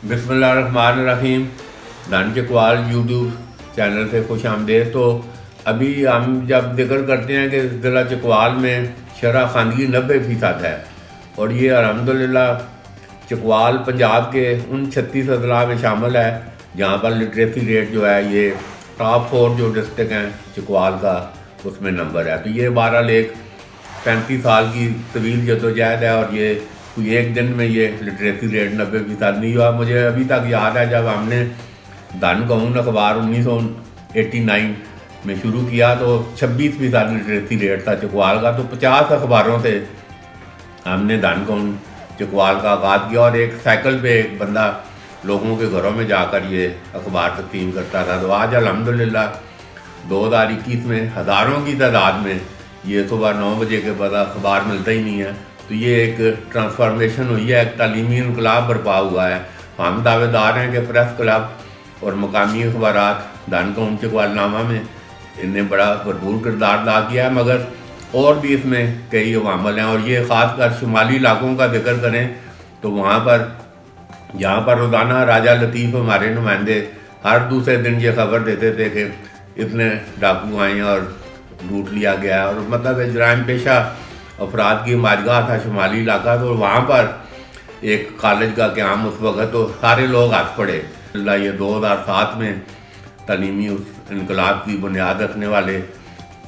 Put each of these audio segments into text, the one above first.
بسم اللہ الرحمن الرحیم. دان چکوال یوٹیوب چینل سے خوش آمدید. تو ابھی ہم جب ذکر کرتے ہیں کہ ضلع چکوال میں شرح خواندگی 90% ہے، اور یہ الحمدللہ چکوال پنجاب کے ان 36 اضلاع میں شامل ہے جہاں پر لٹریسی ریٹ جو ہے یہ ٹاپ 4 جو ڈسٹرکٹ ہیں چکوال کا اس میں نمبر ہے. تو یہ بہرحال ایک 35 سال کی طویل جدوجہد ہے، اور یہ کوئی ایک دن میں یہ لٹریسی ریٹ 90% نہیں ہوا. مجھے ابھی تک یاد ہے جب ہم نے دھن قون اخبار 1989 میں شروع کیا تو 26% لٹریسی ریٹ تھا چکوال کا. تو 50 اخباروں سے ہم نے دھن قون چکوال کا آغاز کیا، اور ایک سائیکل پہ ایک بندہ لوگوں کے گھروں میں جا کر یہ اخبار تقسیم کرتا تھا. تو آج الحمدللہ 2021 میں ہزاروں کی تعداد میں یہ صبح 9 بجے کے بعد اخبار ملتا ہی نہیں ہے. تو یہ ایک ٹرانسفارمیشن ہوئی ہے، ایک تعلیمی انقلاب برپا ہوا ہے. ہم دعوے دار ہیں کہ پریس کلب اور مقامی اخبارات دھن قون چکوال نامہ میں ان نے بڑا بھرپور کردار ادا کیا ہے، مگر اور بھی اس میں کئی عوامل ہیں. اور یہ خاص کر شمالی علاقوں کا ذکر کریں تو وہاں پر جہاں پر روزانہ راجہ لطیف ہمارے نمائندے ہر دوسرے دن یہ خبر دیتے تھے کہ اتنے ڈاکو آئے ہیں اور لوٹ لیا گیا ہے، اور مطلب جرائم پیشہ افراد کی ماجگاہ تھا شمالی علاقہ. تو وہاں پر ایک کالج کا قیام اس وقت تو سارے لوگ ہنس پڑے. اللہ یہ 2007 میں تعلیمی اس انقلاب کی بنیاد رکھنے والے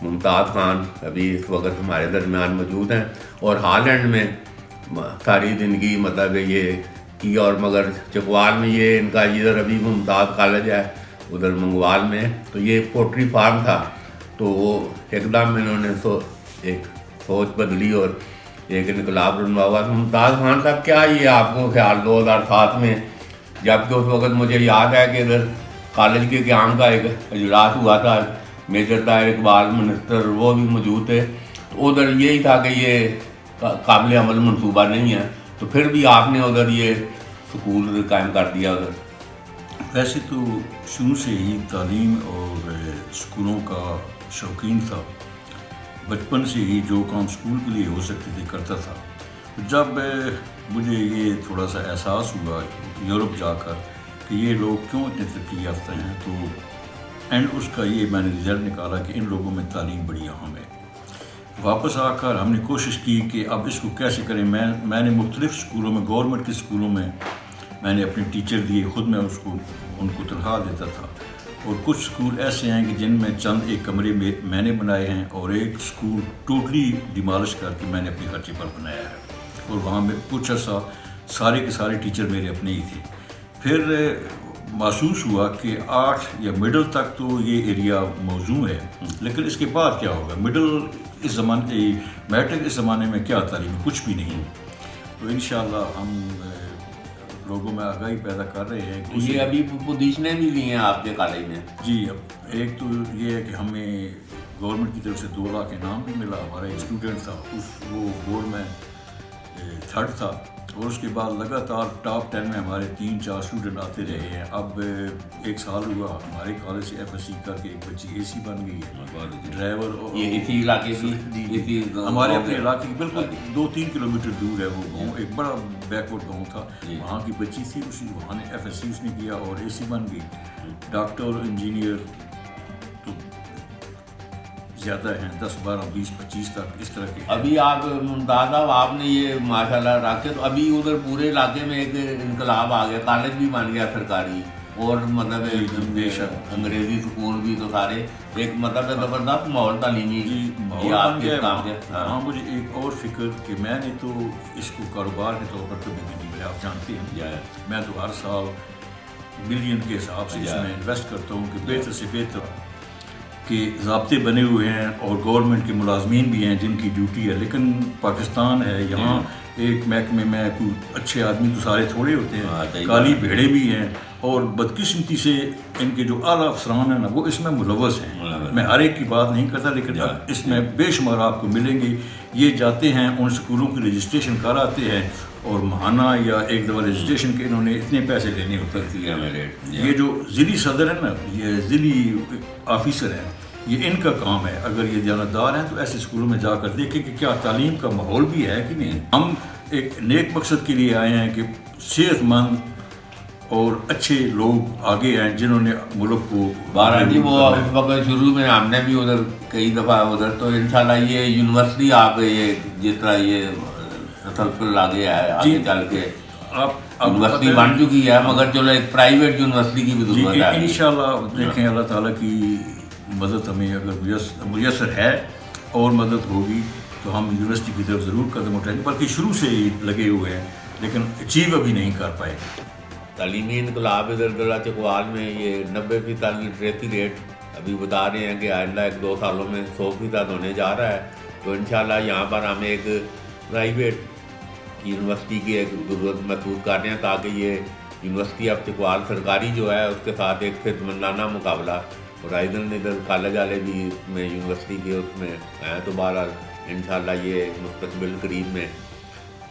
ممتاز خان ابھی اس وقت ہمارے درمیان موجود ہیں، اور ہالینڈ میں ساری زندگی مطلب یہ کی. اور مگر چکوال میں یہ ان کا ادھر ابھی ممتاز کالج ہے ادھر منگوال میں. تو یہ پوٹری فارم تھا، تو وہ ایک دم انہوں نے ایک سوچ بدلی اور ایک انقلاب رونما ہوا. ممتاز خان صاحب کیا یہ آپ کو خیال 2007 میں، جبکہ اس وقت مجھے یاد ہے کہ ادھر کالج کے قیام کا ایک اجلاس ہوا تھا، میجر طاہر اقبال منسٹر وہ بھی موجود تھے، تو ادھر یہی تھا کہ یہ قابل عمل منصوبہ نہیں ہے، تو پھر بھی آپ نے ادھر یہ سکول قائم کر دیا ادھر. ویسے تو شروع سے ہی تعلیم اور اسکولوں کا شوقین تھا. بچپن سے ہی جو کام اسکول کے لیے ہو سکتے تھے کرتا تھا. جب مجھے یہ تھوڑا سا احساس ہوا یورپ جا کر کہ یہ لوگ کیوں اتنے ترقی یافتہ ہیں، تو اینڈ اس کا یہ میں نے رزلٹ نکالا کہ ان لوگوں میں تعلیم بڑی اہم ہے. واپس آ کر ہم نے کوشش کی کہ اب اس کو کیسے کریں. میں نے مختلف اسکولوں میں، گورنمنٹ کے اسکولوں میں نے اپنے ٹیچر دیے، خود میں ان کو تنخواہ دیتا تھا. اور کچھ اسکول ایسے ہیں کہ جن میں چند ایک کمرے میں نے بنائے ہیں، اور ایک اسکول ٹوٹلی ڈیمالش کر کے میں نے اپنے خرچے پر بنایا ہے، اور وہاں میں کچھ عرصہ سارے کے سارے ٹیچر میرے اپنے ہی تھے. پھر محسوس ہوا کہ 8 یا مڈل تک تو یہ ایریا موزوں ہے، لیکن اس کے بعد کیا ہوگا؟ مڈل اس زمانے، میٹرک اس زمانے میں کیا تعلیم، کچھ بھی نہیں. تو انشاءاللہ ہم لوگوں میں آگاہی پیدا کر رہے ہیں. یہ ابھی پوزیشنیں بھی لی ہیں آپ کے کالج میں؟ جی، اب ایک تو یہ ہے کہ ہمیں گورنمنٹ کی طرف سے 2 لاکھ انعام بھی ملا. ہمارا ایک اسٹوڈنٹ تھا، وہ بورڈ میں 3rd تھا، اور اس کے بعد لگاتار ٹاپ 10 میں ہمارے 3-4 اسٹوڈنٹ آتے رہے ہیں. اب 1 سال ہوا ہمارے کالج سے FSC کر کے ایک بچی AC بن گئی ہے، ڈرائیور. اور یہ اسی علاقے کی ہمارے اپنے علاقے کی بالکل 2-3 کلومیٹر دور ہے وہ گاؤں، ایک بڑا بیکورڈ گاؤں تھا. وہاں کی بچی تھی، وہاں نے FSC اس نے کیا اور AC بن گئی. ڈاکٹر، انجینئر تو زیادہ ہیں، 10 12 20 25 تک اس طرح کے. ابھی آپ ممتاز صاحب آپ نے یہ ماشاءاللہ رکھے، تو ابھی ادھر پورے علاقے میں ایک انقلاب آ گیا، کالج بھی بن گیا سرکاری، اور مطلب بے شک انگریزی اسکول بھی، تو سارے ایک مطلب زبردست ماحول تعلیمی ماحول آپ بن کے گیا. کام کے. ہاں، مجھے ایک اور فکر کہ میں نے تو اس کو کاروبار کے طور پر کبھی بھی نہیں کیا. آپ جانتے ہیں میں تو ہر سال ملین کے حساب سے اس میں انویسٹ کرتا ہوں کہ بہتر سے بہتر کہ ضابطے بنے ہوئے ہیں، اور گورنمنٹ کے ملازمین بھی ہیں جن کی ڈیوٹی ہے. لیکن پاکستان ہے، یہاں ایک محکمے میں کوئی اچھے آدمی تو سارے تھوڑے ہوتے ہیں، کالی بھیڑے بھی ہیں، اور بدقسمتی سے ان کے جو اعلیٰ افسران ہیں نا وہ اس میں ملوث ہیں. میں ہر ایک کی بات نہیں کرتا، لیکن اس میں بے شمار آپ کو ملیں گے. یہ جاتے ہیں ان اسکولوں کی رجسٹریشن کراتے ہیں، اور ماہانہ یا ایک دفعہ رجسٹریشن کے انہوں نے اتنے پیسے لینے ہوتے ہیں. یہ جو ضلعی صدر ہے نا، یہ ضلعی آفیسر ہیں، یہ ان کا کام ہے. اگر یہ دیانتدار ہیں تو ایسے اسکولوں میں جا کر دیکھیں کہ کیا تعلیم کا ماحول بھی ہے کہ نہیں. ہم ایک نیک مقصد کے لیے آئے ہیں کہ صحت مند اور اچھے لوگ آگے ہیں جنہوں نے ملک کو بہرحال جی وہ اس وقت شروع میں ہم نے بھی ادھر کئی دفعہ ادھر تو انشاءاللہ یہ یونیورسٹی آ گئی ہے جس طرح یہ تسلسل آگے ہے آگے چل کے آپ یونیورسٹی بن چکی ہے مگر چلو ایک پرائیویٹ یونیورسٹی کی بھی ضرورت ہے انشاءاللہ دیکھیں اللہ تعالیٰ کی مدد ہمیں اگر میسر ہے اور مدد ہوگی تو ہم یونیورسٹی کی طرف ضرور قدم اٹھائیں گے، بلکہ شروع سے ہی لگے ہوئے ہیں لیکن اچیو ابھی نہیں کر پائے۔ تعلیمی انقلاب ادھر ضلع چکوال میں یہ 90% لٹریسی ریٹ ابھی بتا رہے ہیں کہ آئندہ 1-2 سالوں میں 100% ہونے جا رہا ہے، تو انشاءاللہ یہاں پر ہم ایک پرائیویٹ یونیورسٹی کی ایک ضرورت محسوس کر رہے ہیں تاکہ یہ یونیورسٹی آف چکوال سرکاری جو ہے اس کے ساتھ ایک خدمتانہ مقابلہ، اور آئندہ ادھر کالج والے بھی اس میں یونیورسٹی کے اس میں ہیں، تو بہرحال انشاءاللہ یہ مستقبل قریب میں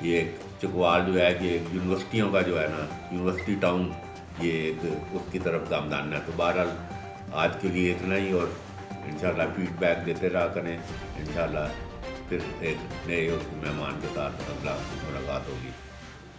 یہ چکوال جو ہے کہ یونیورسٹیوں کا جو ہے نا یونیورسٹی ٹاؤن یہ ایک اس کی طرف گامدان ہے۔ تو بہرحال آج کے لیے اتنا ہی، اور انشاءاللہ فیڈ بیک دیتے رہا کریں، انشاءاللہ پھر ایک نئے مہمان کے ساتھ اگلا ملاقات ہوگی۔